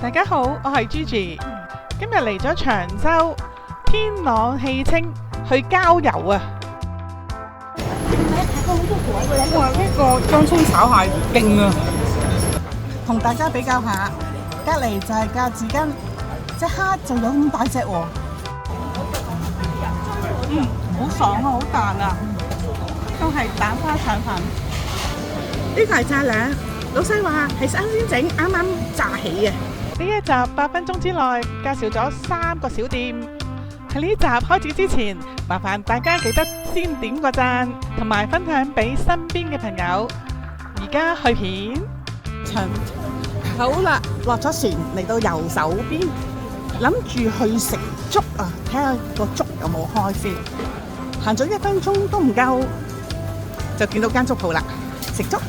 大家好，我係 Gigi，今日嚟咗長洲天朗氣清去郊遊啊！哇！呢個薑葱炒蟹勁啊！同大家比較下，隔離就係格子根，隻蝦就有咁大隻喎。好爽啊，好彈啊！都係蛋花腸粉。呢個係炸兩，老細話係新鮮整，啱啱炸起嘅。呢一集8分鐘之內介紹咗3個小店。喺呢集開始之前，麻煩大家記得先點個讚，同埋分享俾身邊嘅朋友。而家去片。好啦，落咗船嚟到右手邊，諗住去食粥啊，睇下個粥有冇開先。行咗1分鐘都唔夠，就見到間粥鋪啦，食粥。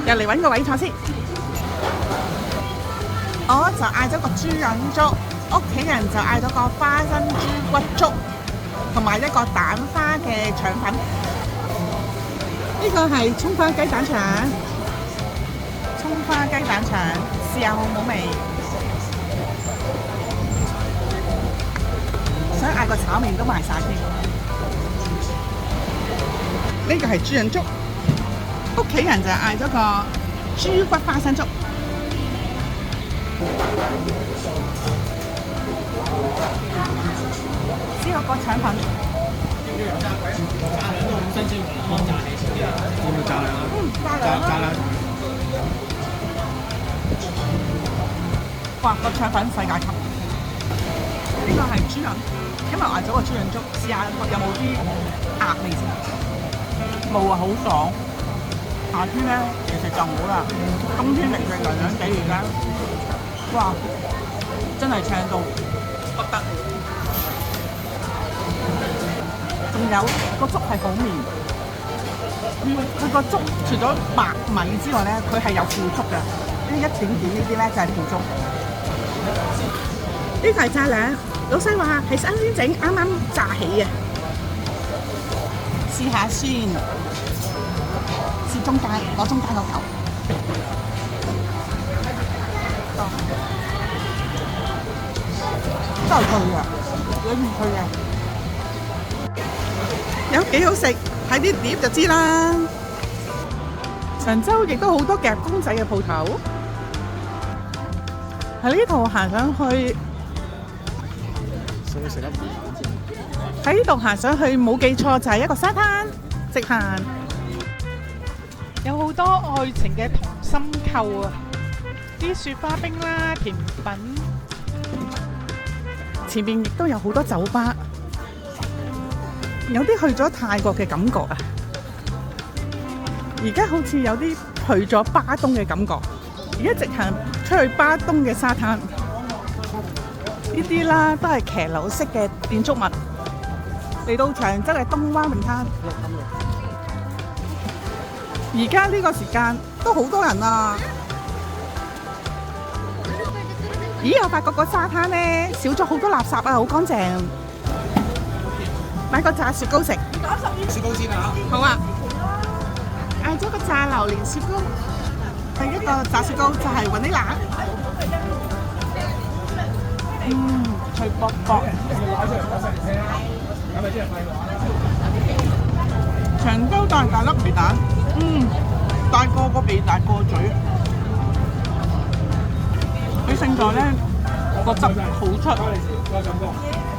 入嚟揾個位坐先。我就嗌咗個豬潤粥，屋企人就嗌咗個花生豬骨粥，同埋一個蛋花嘅腸粉。呢個係葱花雞蛋腸，葱花雞蛋腸，試下好唔好味？想嗌個炒麵都賣晒添。呢個係豬潤粥，屋企人就嗌咗個豬骨花生粥。試下個腸粉，炸兩。哇！個腸粉世界級。呢個係豬潤，今日嗌咗個豬潤粥，試下有冇啲鴨味先。冇啊，好爽。夏天咧其實就唔好啦，冬天嚟食涼涼地而家。哇！真係正到不得了，仲有個粥係好綿，佢個粥除咗白米之外咧，佢係有腐竹嘅，呢一點點呢啲咧就係腐竹。呢個係炸兩，老細話係新鮮整，啱啱炸起嘅，試下先，試中間，攞中間個頭。真係脆嘅，裏面脆嘅，有幾好食，睇啲碟就知啦。長洲亦都好多夾公仔嘅鋪頭，喺呢度行上去，喺呢度行上去冇記錯就係一個沙灘，直行。有好多愛情嘅同心扣啊！啲雪花冰啦、甜品。前面亦都有好多酒吧，有啲去咗泰國嘅感覺啊！而家好似有啲去咗巴東嘅感覺，而家直行出去巴東嘅沙灘，呢啲啦都係騎樓式嘅建築物。嚟到長洲嘅東灣泳灘，而家呢個時間都好多人啊！咦！我發覺個沙灘咧少咗好多垃圾啊，好乾淨。買個炸雪糕食。雪糕先啊！好啊！嗌咗個炸榴蓮雪糕，第一個炸雪糕就係雲呢拿。脆卜卜。長洲大粒皮蛋，大過個鼻，大過嘴。佢勝在咧個汁好出，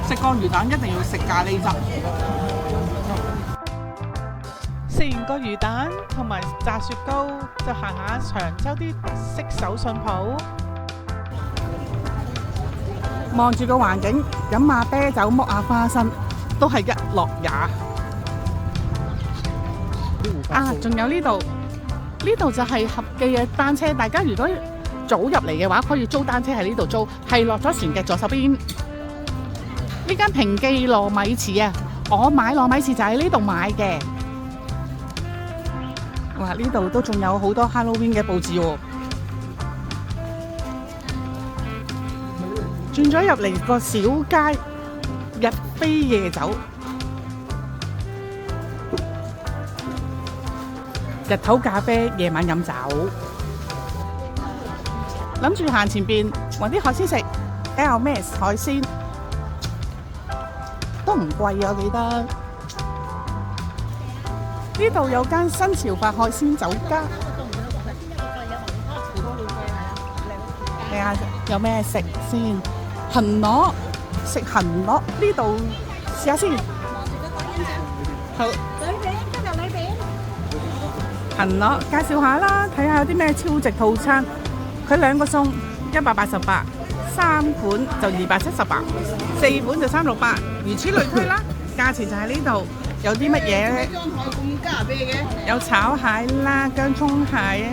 食個魚蛋一定要食咖喱汁。食完個魚蛋同埋炸雪糕，就行下長洲啲特色手信鋪。望住個環境，飲下啤酒，剝下花生，都係一樂也。啊，仲有呢度就係合記嘅單車，大家如果早入嚟嘅話，可以租單車喺呢度租，係落咗船嘅左手邊。呢間平記糯米糍啊，我買糯米糍就喺呢度買嘅。哇！呢度都仲有好多 Halloween 嘅佈置喎。轉咗入嚟個小街，日飛夜走。日頭咖啡，夜晚飲酒。諗住行前邊揾啲海鮮食 ，Hermes 海鮮都唔貴啊，我記得。呢度有間新潮發海鮮酒家，睇下有咩食先。行螺食行螺，呢度試下先。好，行螺介紹下啦，睇下有啲咩超值套餐。佢2個餸188，3款就278，4款就368，如此類推啦。價錢就喺呢度。有啲乜嘢咧？有炒蟹啦、薑葱蟹、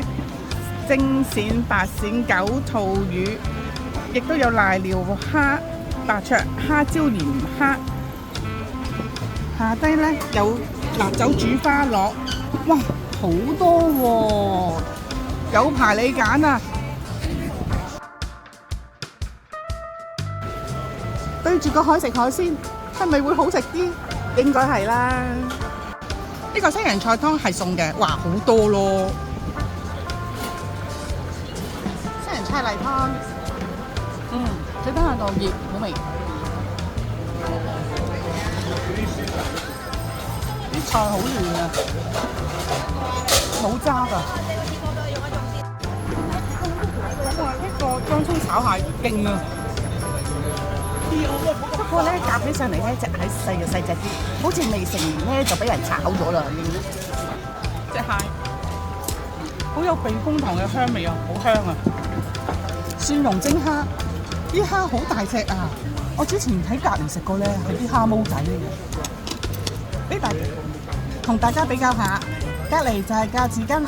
蒸鱔、白鱔、九肚魚，亦都有瀨尿蝦、白灼蝦、椒鹽蝦。下低咧有辣酒煮花螺，哇，好多喎！有排你揀啊！對住個海食海鮮，係咪會好食啲？應該係啦。呢個西洋菜湯係餸嘅，哇，好多咯！西洋菜例湯，最得下個熱好味。啲菜好嫩啊，冇渣㗎。哇！呢個薑葱炒蟹勁啊！不過咧，夾起上嚟咧，隻蟹細隻啲，好似未成年咧就俾人炒咗啦。隻蟹好有避風塘嘅香味啊，好香啊！蒜蓉蒸蝦，啲蝦好大隻啊！我之前喺隔離食過咧，係啲蝦毛仔嚟嘅。俾同大家比較下，隔離就係架紙巾，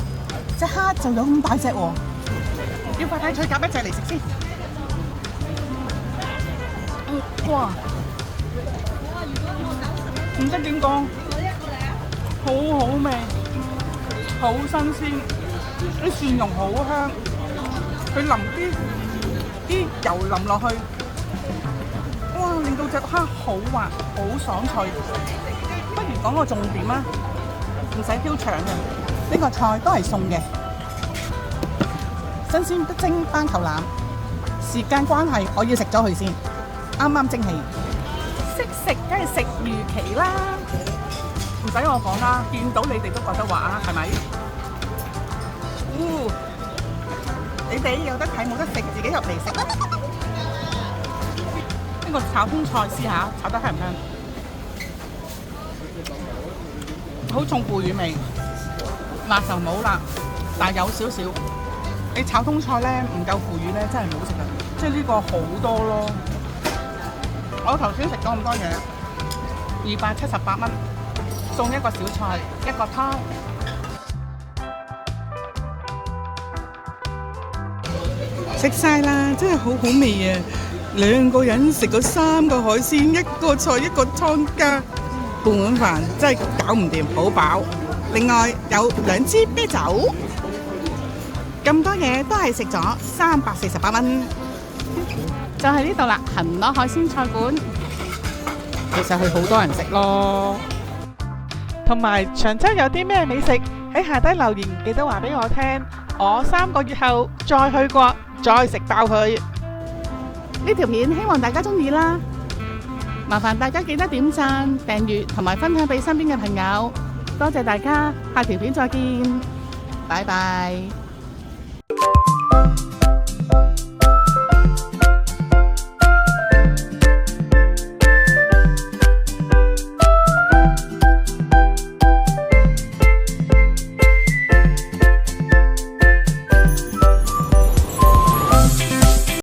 隻蝦就有咁大隻喎。要快脆夾一隻嚟食先。哇！唔知點講，好好味，好新鮮，啲蒜蓉好香，佢淋啲油淋落去，哇！令到隻蝦好滑，好爽脆。不如講個重點啦，唔使挑長嘅，呢個菜都係餸嘅，新鮮得蒸斑球腩。時間關係，我要食咗佢先。啱啱蒸氣，識食梗係食預期啦，唔使我講啦，見到你哋都覺得話啦，係咪？你哋有得睇冇得食，自己入嚟食啦。呢個炒通菜試下，炒得香唔香？好重腐乳味，辣就冇辣，但係有少少。你炒通菜咧唔夠腐乳咧，真係唔好食啊！即係呢個好多咯。我頭先食咗咁多嘢，278蚊，送一個小菜，一個湯。食晒啦，真係好好味啊！2個人食咗3個海鮮，1個菜1個湯加半碗飯，真係搞唔掂，好飽。另外有2支啤酒，咁多嘢都係食咗348蚊。就喺呢度啦，行螺海鮮菜館。其實佢好多人食咯。同埋長洲有啲咩美食喺下低留言，記得話俾我聽。我3個月後再去過，再食爆佢。呢條片希望大家中意啦，麻煩大家記得點讚、訂閱同埋分享俾身邊嘅朋友。多謝大家，下條片再見，拜拜。